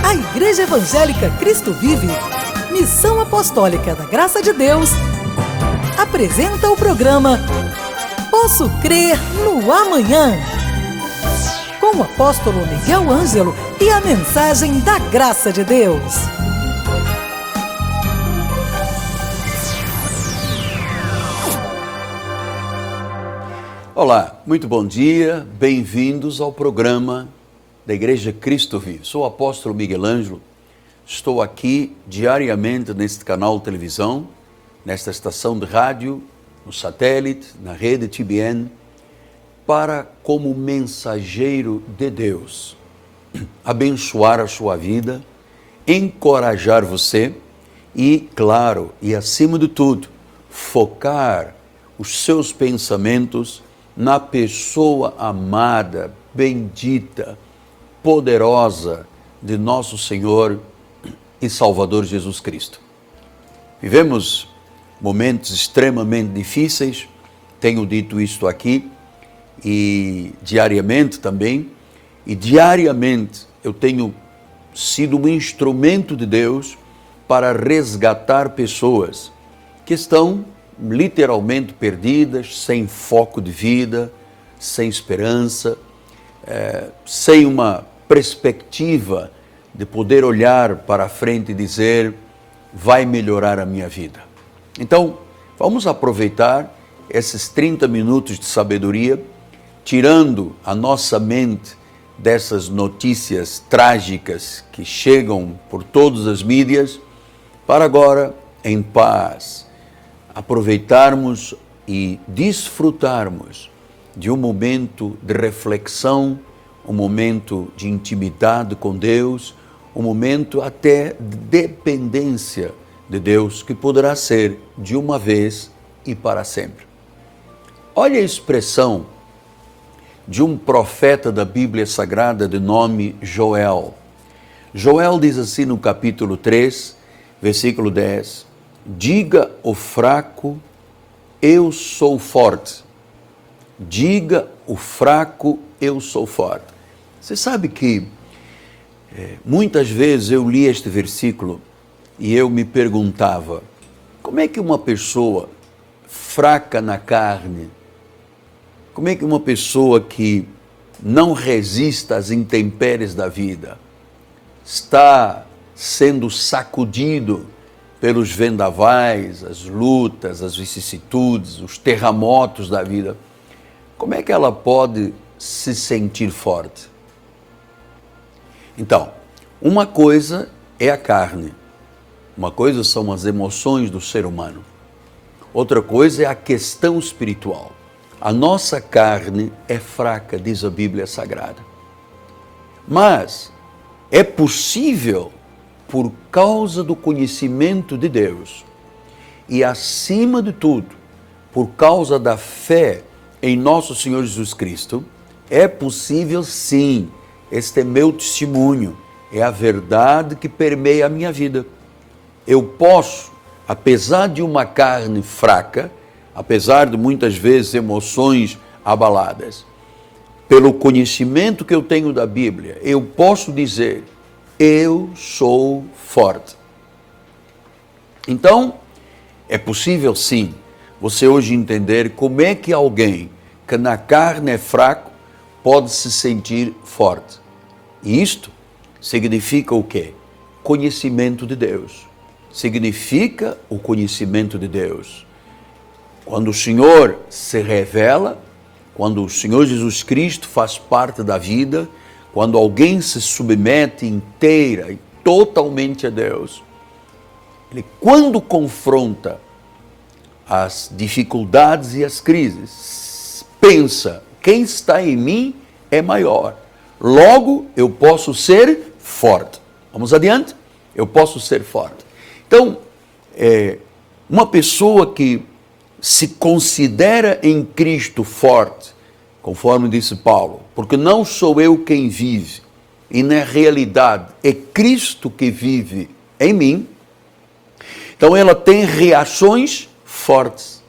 A Igreja Evangélica Cristo Vive, Missão Apostólica da Graça de Deus, apresenta o programa Posso Crer no Amanhã, com o apóstolo Miguel Ângelo e a mensagem da Graça de Deus. Olá, muito bom dia, bem-vindos ao programa da Igreja Cristo Vive. Sou o apóstolo Miguel Ângelo, estou aqui diariamente neste canal de televisão, nesta estação de rádio, no satélite, na rede TBN, para, como mensageiro de Deus, abençoar a sua vida, encorajar você e, claro, e acima de tudo, focar os seus pensamentos na pessoa amada, bendita, poderosa de nosso Senhor e Salvador Jesus Cristo. Vivemos momentos extremamente difíceis, tenho dito isto aqui, e diariamente também, e diariamente eu tenho sido um instrumento de Deus para resgatar pessoas que estão literalmente perdidas, sem foco de vida, sem esperança, sem uma perspectiva de poder olhar para a frente e dizer, vai melhorar a minha vida. Então, vamos aproveitar esses 30 minutos de sabedoria, tirando a nossa mente dessas notícias trágicas que chegam por todas as mídias, para agora, em paz, aproveitarmos e desfrutarmos de um momento de reflexão, um momento de intimidade com Deus, um momento até de dependência de Deus, que poderá ser de uma vez e para sempre. Olha a expressão de um profeta da Bíblia Sagrada de nome Joel. Joel diz assim no capítulo 3, versículo 10, diga ao fraco, eu sou forte. Diga ao fraco, eu sou forte. Você sabe que muitas vezes eu li este versículo e eu me perguntava, como é que uma pessoa fraca na carne, como é que uma pessoa que não resiste às intempéries da vida, está sendo sacudido pelos vendavais, as lutas, as vicissitudes, os terremotos da vida, como é que ela pode se sentir forte? Então, uma coisa é a carne, uma coisa são as emoções do ser humano, outra coisa é a questão espiritual. A nossa carne é fraca, diz a Bíblia Sagrada, mas é possível, por causa do conhecimento de Deus e, acima de tudo, por causa da fé em nosso Senhor Jesus Cristo, é possível sim, este é meu testemunho, é a verdade que permeia a minha vida. Eu posso, apesar de uma carne fraca, apesar de muitas vezes emoções abaladas, pelo conhecimento que eu tenho da Bíblia, eu posso dizer, eu sou forte. Então, é possível sim, você hoje entender como é que alguém que na carne é fraco pode se sentir forte. E isto significa o quê? Conhecimento de Deus. Significa o conhecimento de Deus. Quando o Senhor se revela, quando o Senhor Jesus Cristo faz parte da vida, quando alguém se submete inteira e totalmente a Deus, ele, quando confronta as dificuldades e as crises, pensa, quem está em mim é maior. Logo, eu posso ser forte. Vamos adiante? Eu posso ser forte. Então, uma pessoa que se considera em Cristo forte, conforme disse Paulo, porque não sou eu quem vive, e na realidade é Cristo que vive em mim, então ela tem reações fortes,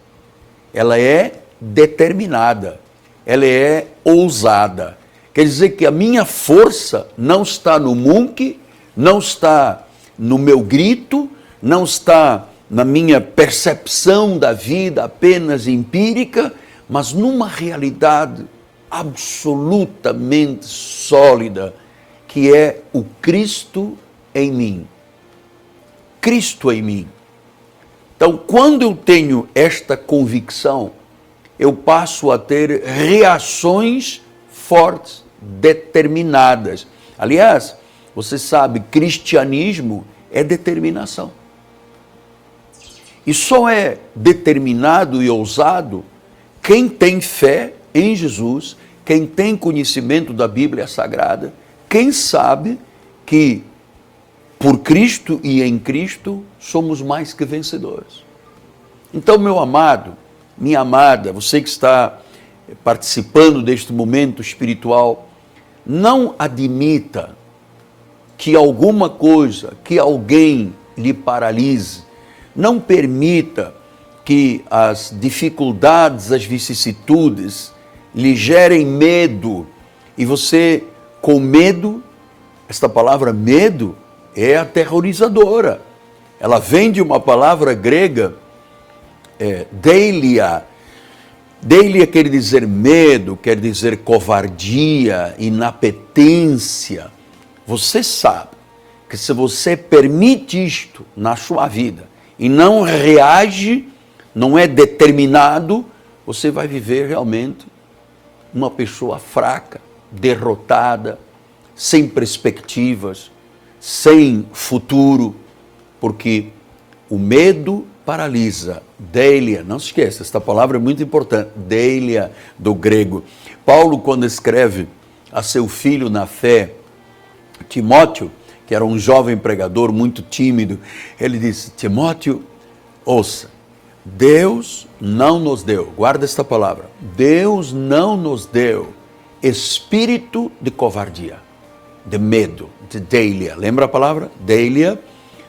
ela é determinada, ela é ousada. Quer dizer que a minha força não está no Munk, não está no meu grito, não está na minha percepção da vida apenas empírica, mas numa realidade absolutamente sólida, que é o Cristo em mim. Cristo em mim. Então, quando eu tenho esta convicção, eu passo a ter reações fortes, determinadas. Aliás, você sabe, cristianismo é determinação. E só é determinado e ousado quem tem fé em Jesus, quem tem conhecimento da Bíblia Sagrada, quem sabe que por Cristo e em Cristo somos mais que vencedores. Então, meu amado, minha amada, você que está participando deste momento espiritual, não admita que alguma coisa, que alguém lhe paralise. Não permita que as dificuldades, as vicissitudes lhe gerem medo. E você, com medo, esta palavra medo é aterrorizadora. Ela vem de uma palavra grega, deilia. Deilia quer dizer medo, quer dizer covardia, inapetência. Você sabe que se você permite isto na sua vida e não reage, não é determinado, você vai viver realmente uma pessoa fraca, derrotada, sem perspectivas, sem futuro, porque o medo paralisa. Deilia, não se esqueça, esta palavra é muito importante, deilia do grego. Paulo, quando escreve a seu filho na fé, Timóteo, que era um jovem pregador muito tímido, ele disse: Timóteo, ouça, Deus não nos deu, guarda esta palavra, Deus não nos deu espírito de covardia, de medo, de deilia. Lembra a palavra? Deilia,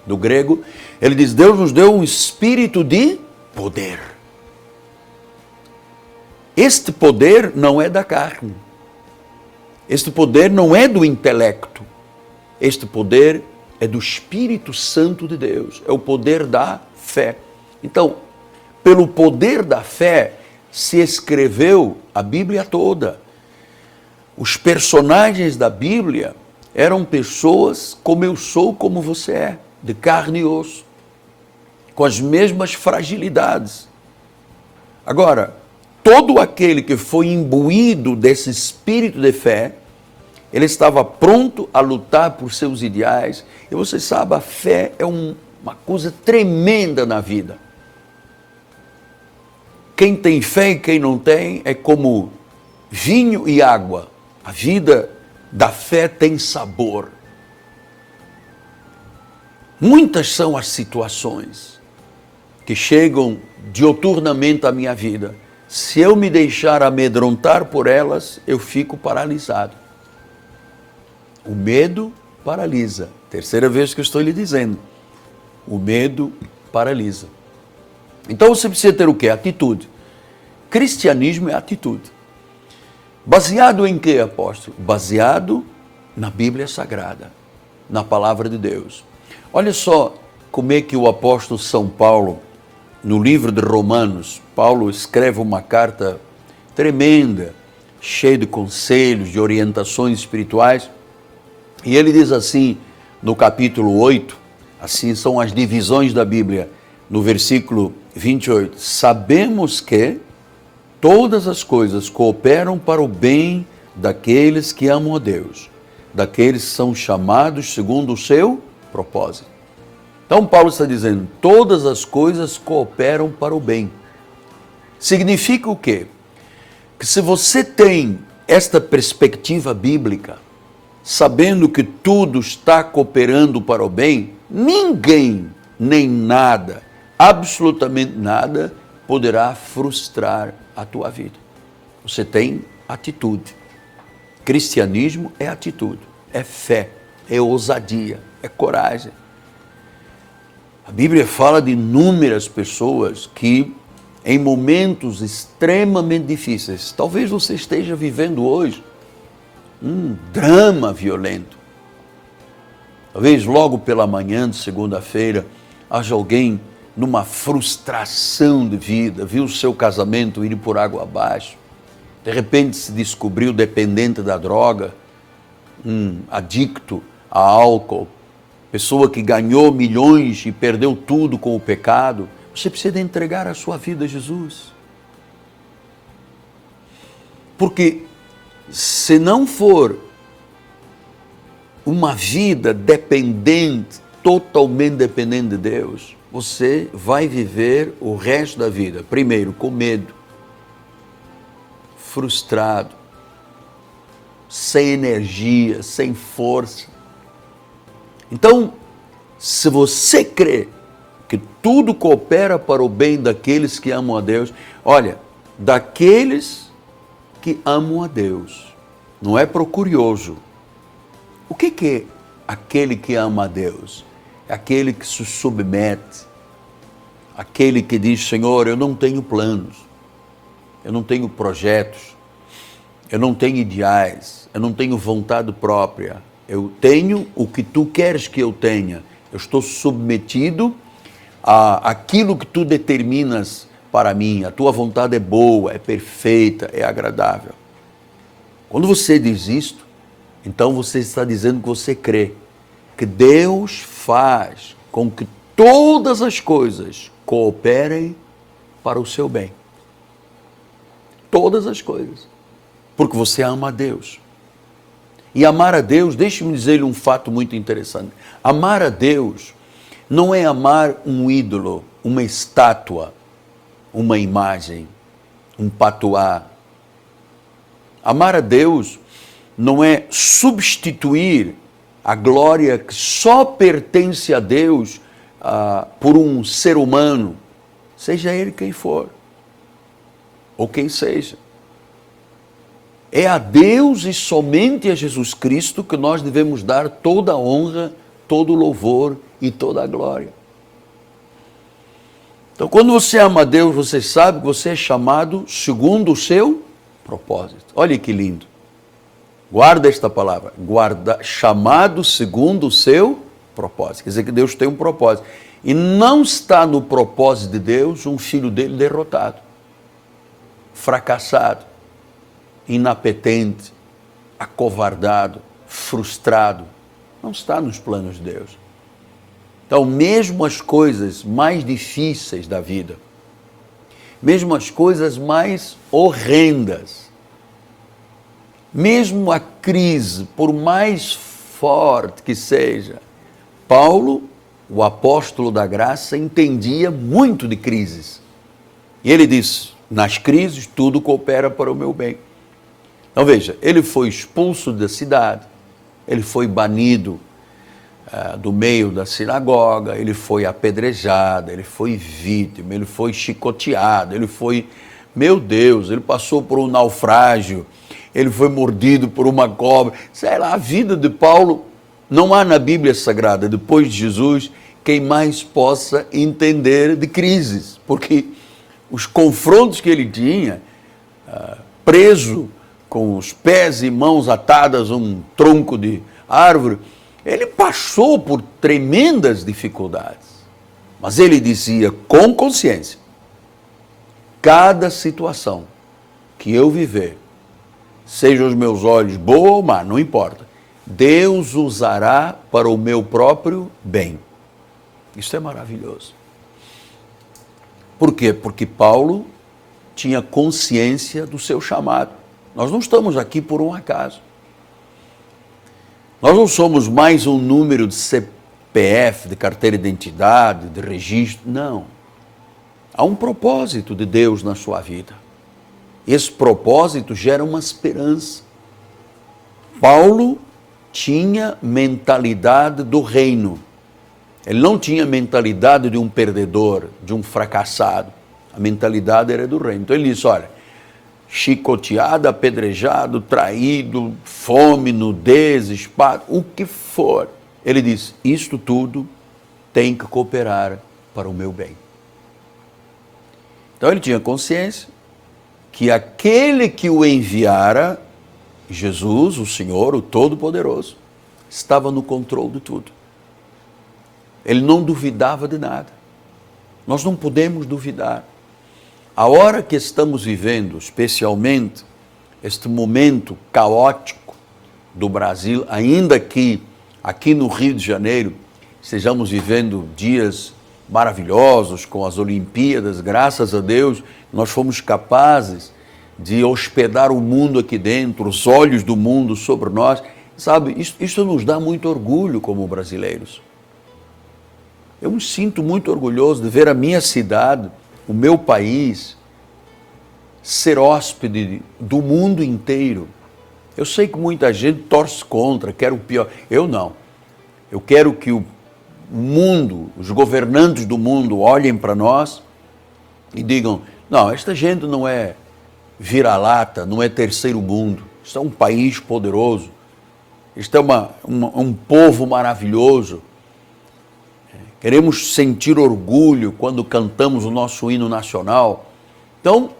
do grego. Ele diz, Deus nos deu um espírito de poder. Este poder não é da carne. Este poder não é do intelecto. Este poder é do Espírito Santo de Deus. É o poder da fé. Então, pelo poder da fé, se escreveu a Bíblia toda. Os personagens da Bíblia eram pessoas como eu sou, como você é, de carne e osso, com as mesmas fragilidades. Agora, todo aquele que foi imbuído desse espírito de fé, ele estava pronto a lutar por seus ideais. E você sabe, a fé é uma coisa tremenda na vida. Quem tem fé e quem não tem é como vinho e água. A vida da fé tem sabor. Muitas são as situações que chegam dioturnamente à minha vida. Se eu me deixar amedrontar por elas, eu fico paralisado. O medo paralisa. Terceira vez que eu estou lhe dizendo. O medo paralisa. Então você precisa ter o quê? Atitude. Cristianismo é atitude. Baseado em quê, apóstolo? Baseado na Bíblia Sagrada, na Palavra de Deus. Olha só como é que o apóstolo São Paulo, no livro de Romanos, Paulo escreve uma carta tremenda, cheia de conselhos, de orientações espirituais, e ele diz assim, no capítulo 8, assim são as divisões da Bíblia, no versículo 28, sabemos que todas as coisas cooperam para o bem daqueles que amam a Deus, daqueles que são chamados segundo o seu propósito. Então Paulo está dizendo, todas as coisas cooperam para o bem. Significa o quê? Que se você tem esta perspectiva bíblica, sabendo que tudo está cooperando para o bem, ninguém, nem nada, absolutamente nada, poderá frustrar a tua vida. Você tem atitude. Cristianismo é atitude, é fé, é ousadia, é coragem. A Bíblia fala de inúmeras pessoas que, em momentos extremamente difíceis, talvez você esteja vivendo hoje um drama violento. Talvez logo pela manhã de segunda-feira haja alguém numa frustração de vida, viu o seu casamento ir por água abaixo, de repente se descobriu dependente da droga, adicto a álcool, pessoa que ganhou milhões e perdeu tudo com o pecado. Você precisa entregar a sua vida a Jesus. Porque se não for uma vida dependente, totalmente dependente de Deus, você vai viver o resto da vida, primeiro, com medo, frustrado, sem energia, sem força. Então, se você crê que tudo coopera para o bem daqueles que amam a Deus, olha, daqueles que amam a Deus, não é para o curioso. O que é aquele que ama a Deus? É aquele que se submete, aquele que diz, Senhor, eu não tenho planos, eu não tenho projetos, eu não tenho ideais, eu não tenho vontade própria, eu tenho o que tu queres que eu tenha, eu estou submetido àquilo que tu determinas para mim, a tua vontade é boa, é perfeita, é agradável. Quando você diz isto, então você está dizendo que você crê que Deus faz com que todas as coisas cooperem para o seu bem. Todas as coisas. Porque você ama a Deus. E amar a Deus, deixe-me dizer-lhe um fato muito interessante. Amar a Deus não é amar um ídolo, uma estátua, uma imagem, um patuá. Amar a Deus não é substituir a glória que só pertence a Deus por um ser humano, seja ele quem for, ou quem seja. É a Deus e somente a Jesus Cristo que nós devemos dar toda a honra, todo o louvor e toda a glória. Então, quando você ama a Deus, você sabe que você é chamado segundo o seu propósito. Olha que lindo. Guarda esta palavra. Chamado segundo o seu propósito. Quer dizer que Deus tem um propósito. E não está no propósito de Deus um filho dele derrotado, fracassado, inapetente, acovardado, frustrado. Não está nos planos de Deus. Então, mesmo as coisas mais difíceis da vida, mesmo as coisas mais horrendas, mesmo a crise, por mais forte que seja, Paulo, o apóstolo da graça, entendia muito de crises. E ele disse, nas crises tudo coopera para o meu bem. Então veja, ele foi expulso da cidade, ele foi banido do meio da sinagoga, ele foi apedrejado, ele foi vítima, ele foi chicoteado, ele foi, meu Deus, ele passou por um naufrágio, ele foi mordido por uma cobra. Sei lá, a vida de Paulo, não há na Bíblia Sagrada, depois de Jesus, quem mais possa entender de crises, porque os confrontos que ele tinha, preso, com os pés e mãos atadas a um tronco de árvore, ele passou por tremendas dificuldades. Mas ele dizia com consciência, cada situação que eu viver, seja os meus olhos boa ou má, não importa, Deus usará para o meu próprio bem. Isso é maravilhoso. Por quê? Porque Paulo tinha consciência do seu chamado. Nós não estamos aqui por um acaso. Nós não somos mais um número de CPF, de carteira de identidade, de registro. Não. Há um propósito de Deus na sua vida. Esse propósito gera uma esperança. Paulo tinha mentalidade do reino. Ele não tinha mentalidade de um perdedor, de um fracassado. A mentalidade era do reino. Então ele disse, olha, chicoteado, apedrejado, traído, fome, nudez, espada, o que for. Ele disse, isto tudo tem que cooperar para o meu bem. Então ele tinha consciência que aquele que o enviara, Jesus, o Senhor, o Todo-Poderoso, estava no controle de tudo. ele não duvidava de nada. Nós não podemos duvidar. A hora que estamos vivendo, especialmente este momento caótico do Brasil, ainda que aqui no Rio de Janeiro estejamos vivendo dias maravilhosos com as Olimpíadas, graças a Deus, nós fomos capazes de hospedar o mundo aqui dentro, os olhos do mundo sobre nós. Sabe, isso nos dá muito orgulho como brasileiros. Eu me sinto muito orgulhoso de ver a minha cidade, o meu país, ser hóspede do mundo inteiro. Eu sei que muita gente torce contra, quer o pior. Eu não. Eu quero que o mundo, os governantes do mundo olhem para nós e digam, não, esta gente não é vira-lata, não é terceiro mundo. Isto é um país poderoso. Isto é um povo maravilhoso. Queremos sentir orgulho quando cantamos o nosso hino nacional. Então,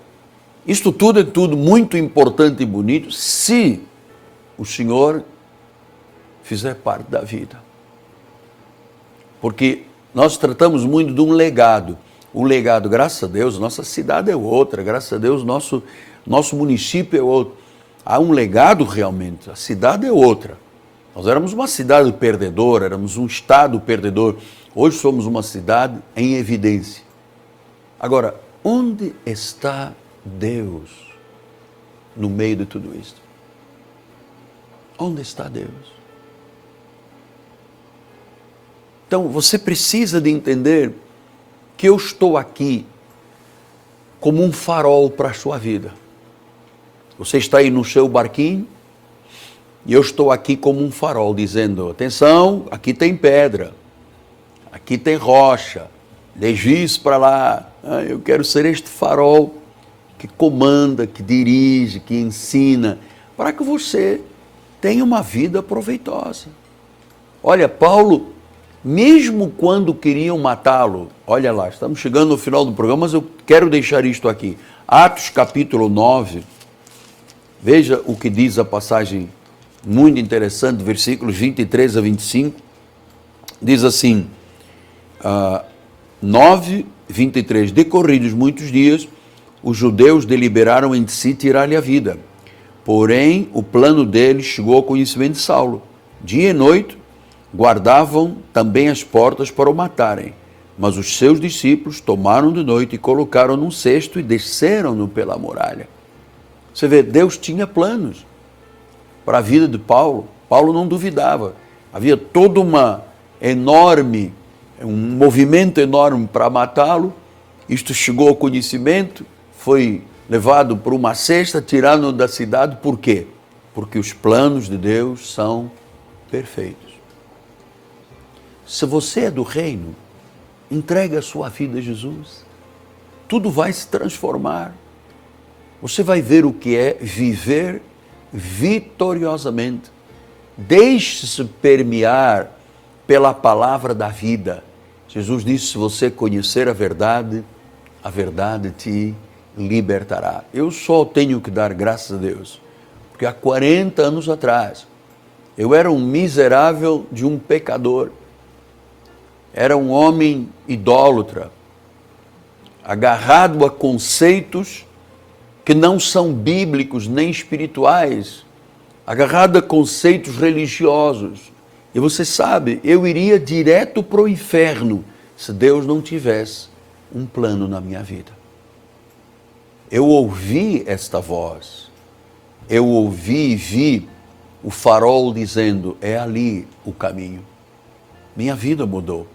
isto tudo é tudo muito importante e bonito se o Senhor fizer parte da vida. Porque nós tratamos muito de um legado. O legado, graças a Deus, nossa cidade é outra, graças a Deus, nosso município é outro. Há um legado realmente, a cidade é outra. Nós éramos uma cidade perdedora, éramos um estado perdedor. Hoje somos uma cidade em evidência. Agora, onde está Deus no meio de tudo isso? Onde está Deus? Então, você precisa de entender que eu estou aqui como um farol para a sua vida. Você está aí no seu barquinho e eu estou aqui como um farol, dizendo, atenção, aqui tem pedra, aqui tem rocha, desvie isso para lá. Eu quero ser este farol que comanda, que dirige, que ensina, para que você tenha uma vida proveitosa. Olha, Paulo, mesmo quando queriam matá-lo, olha lá, estamos chegando no final do programa, mas eu quero deixar isto aqui. Atos capítulo 9, veja o que diz a passagem muito interessante, versículos 23 a 25, diz assim, 9, 23, decorridos muitos dias, os judeus deliberaram entre si tirar-lhe a vida. Porém, o plano deles chegou ao conhecimento de Saulo. Dia e noite, guardavam também as portas para o matarem. Mas os seus discípulos tomaram de noite e colocaram num cesto e desceram-no pela muralha. Você vê, Deus tinha planos para a vida de Paulo. Paulo não duvidava. Havia todo um movimento enorme para matá-lo. Isto chegou ao conhecimento, foi levado por uma cesta, tirado da cidade. Por quê? Porque os planos de Deus são perfeitos. Se você é do reino, entregue a sua vida a Jesus. Tudo vai se transformar. Você vai ver o que é viver vitoriosamente. Deixe-se permear pela palavra da vida. Jesus disse, se você conhecer a verdade te libertará. Eu só tenho que dar graças a Deus, porque há 40 anos atrás, eu era um miserável de um pecador, era um homem idólatra, agarrado a conceitos que não são bíblicos nem espirituais, agarrado a conceitos religiosos. E você sabe, eu iria direto para o inferno se Deus não tivesse um plano na minha vida. Eu ouvi esta voz, eu ouvi e vi o farol dizendo, é ali o caminho. Minha vida mudou.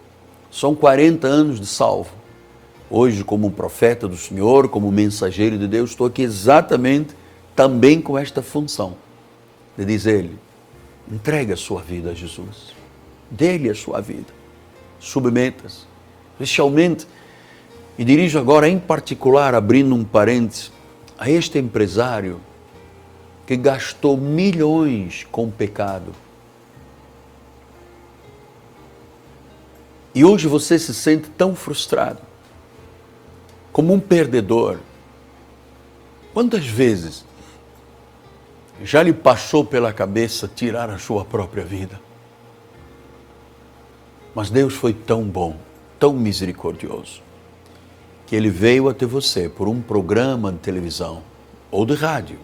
São 40 anos de salvo. Hoje, como um profeta do Senhor, como mensageiro de Deus, estou aqui exatamente também com esta função de dizer-lhe, entregue a sua vida a Jesus. Dê-lhe a sua vida. Submeta-se. Especialmente, e dirijo agora em particular, abrindo um parênteses, a este empresário que gastou milhões com pecado. E hoje você se sente tão frustrado, como um perdedor. Quantas vezes já lhe passou pela cabeça tirar a sua própria vida? Mas Deus foi tão bom, tão misericordioso, que Ele veio até você por um programa de televisão, ou de rádio,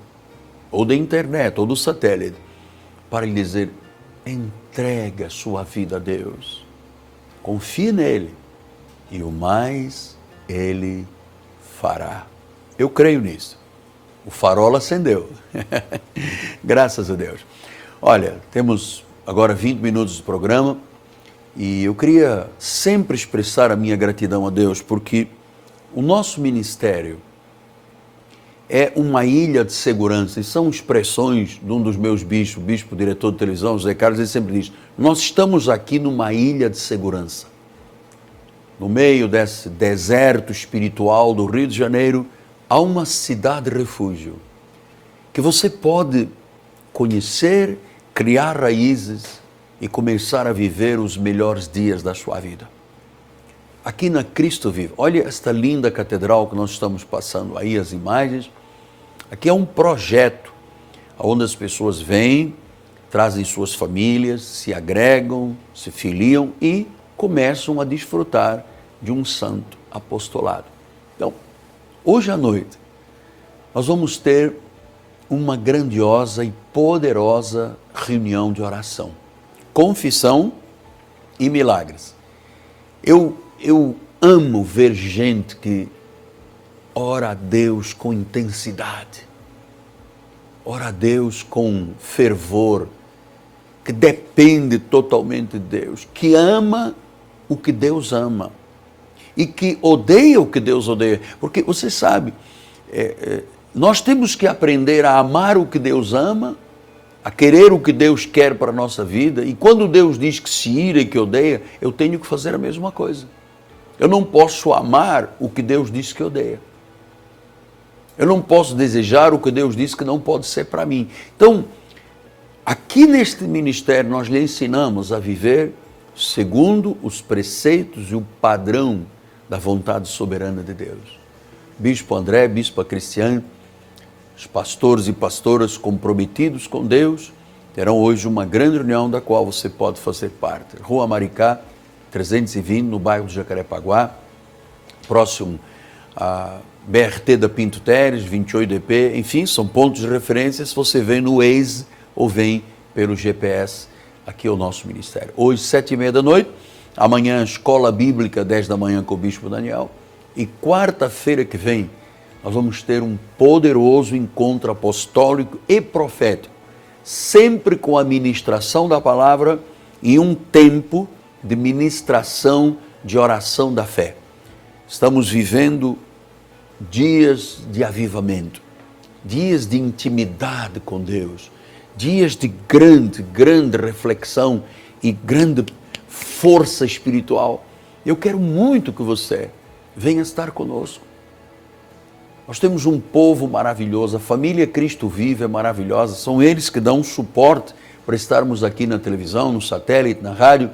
ou da internet, ou do satélite, para lhe dizer: entregue a sua vida a Deus, confie nele, e o mais Ele fará. Eu creio nisso. O farol acendeu. Graças a Deus. Olha, temos agora 20 minutos de programa e eu queria sempre expressar a minha gratidão a Deus, porque o nosso ministério é uma ilha de segurança, e são expressões de um dos meus bispos, bispo diretor de televisão, José Carlos, ele sempre diz: nós estamos aqui numa ilha de segurança. No meio desse deserto espiritual do Rio de Janeiro, há uma cidade refúgio, que você pode conhecer, criar raízes e começar a viver os melhores dias da sua vida. Aqui na Cristo Vive, olha esta linda catedral que nós estamos passando aí, as imagens. Aqui é um projeto onde as pessoas vêm, trazem suas famílias, se agregam, se filiam e começam a desfrutar de um santo apostolado. Então, hoje à noite, nós vamos ter uma grandiosa e poderosa reunião de oração, confissão e milagres. Eu amo ver gente que ora a Deus com intensidade, ora a Deus com fervor, que depende totalmente de Deus, que ama o que Deus ama e que odeia o que Deus odeia. Porque você sabe, nós temos que aprender a amar o que Deus ama, a querer o que Deus quer para a nossa vida, e quando Deus diz que se ira e que odeia, eu tenho que fazer a mesma coisa. Eu não posso amar o que Deus diz que odeia. Eu não posso desejar o que Deus diz que não pode ser para mim. Então, aqui neste ministério nós lhe ensinamos a viver segundo os preceitos e o padrão da vontade soberana de Deus. Bispo André, Bispa Cristiane, os pastores e pastoras comprometidos com Deus terão hoje uma grande reunião da qual você pode fazer parte. Rua Maricá, 320, no bairro de Jacarepaguá, próximo a BRT da Pinto Teres, 28DP, enfim, são pontos de referência se você vem no Waze ou vem pelo GPS, aqui é o nosso ministério. Hoje, 7h30 da noite, amanhã, Escola Bíblica, 10 da manhã com o Bispo Daniel, e quarta-feira que vem, nós vamos ter um poderoso encontro apostólico e profético, sempre com a ministração da palavra e um tempo de ministração de oração da fé. Estamos vivendo dias de avivamento, dias de intimidade com Deus, dias de grande reflexão e grande força espiritual. Eu quero muito que você venha estar conosco. Nós temos um povo maravilhoso, a família Cristo Vive é maravilhosa, são eles que dão suporte para estarmos aqui na televisão, no satélite, na rádio.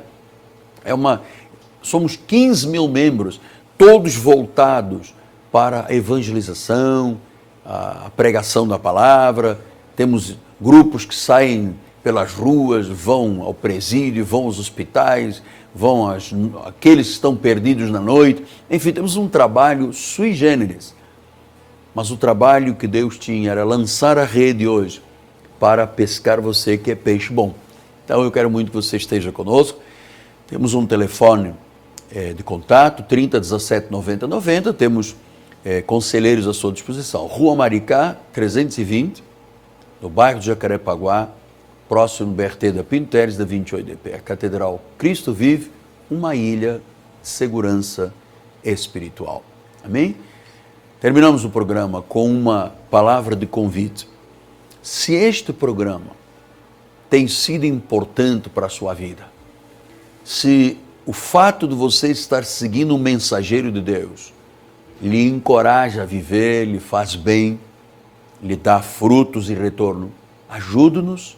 Somos 15 mil membros, todos voltados para a evangelização, a pregação da palavra. Temos grupos que saem pelas ruas, vão ao presídio, vão aos hospitais, vão àqueles que estão perdidos na noite. Enfim, temos um trabalho sui generis. Mas o trabalho que Deus tinha era lançar a rede hoje para pescar você que é peixe bom. Então eu quero muito que você esteja conosco. Temos um telefone de contato, 30 17 90 90. Temos conselheiros à sua disposição. Rua Maricá, 320, no bairro de Jacarepaguá, próximo do BRT da Pinto Teres, da 28DP. A Catedral Cristo Vive, uma ilha de segurança espiritual. Amém? Terminamos o programa com uma palavra de convite. Se este programa tem sido importante para a sua vida, se o fato de você estar seguindo um mensageiro de Deus lhe encoraja a viver, lhe faz bem, lhe dá frutos e retorno, ajude-nos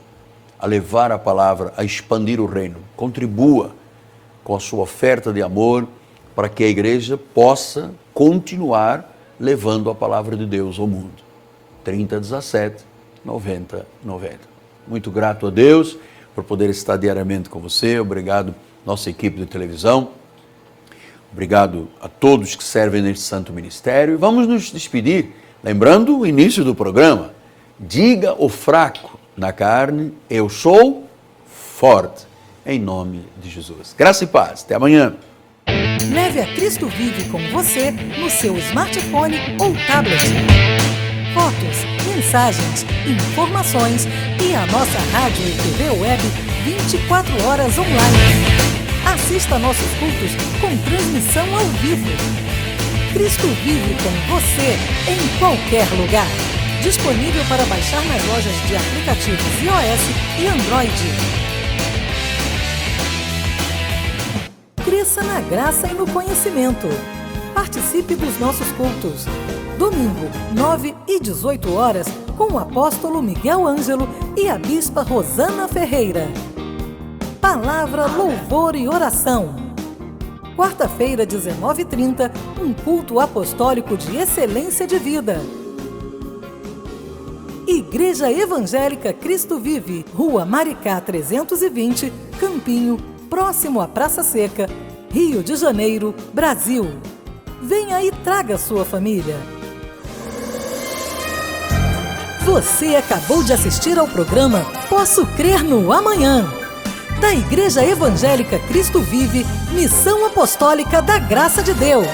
a levar a palavra, a expandir o reino. Contribua com a sua oferta de amor para que a igreja possa continuar levando a palavra de Deus ao mundo. 30 17 90 90. Muito grato a Deus por poder estar diariamente com você. Obrigado, nossa equipe de televisão. Obrigado a todos que servem neste santo ministério. E vamos nos despedir, lembrando o início do programa. Diga ao fraco na carne, eu sou forte, em nome de Jesus. Graça e paz. Até amanhã. Leve a Cristo Vive com você no seu smartphone ou tablet. Fotos, mensagens, informações e a nossa rádio e TV web 24 horas online. Assista nossos cultos com transmissão ao vivo. Cristo Vive com você em qualquer lugar. Disponível para baixar nas lojas de aplicativos iOS e Android. Cresça na graça e no conhecimento. Participe dos nossos cultos. Domingo, 9 e 18 horas, com o apóstolo Miguel Ângelo e a bispa Rosana Ferreira. Palavra, louvor e oração. Quarta-feira, 19h30, um culto apostólico de excelência de vida. Igreja Evangélica Cristo Vive, Rua Maricá 320, Campinho, próximo à Praça Seca, Rio de Janeiro, Brasil. Venha e traga sua família. Você acabou de assistir ao programa Posso Crer no Amanhã, da Igreja Evangélica Cristo Vive, Missão Apostólica da Graça de Deus.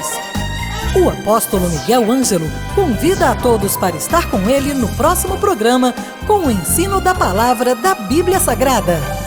O apóstolo Miguel Ângelo convida a todos para estar com ele no próximo programa com o ensino da palavra da Bíblia Sagrada.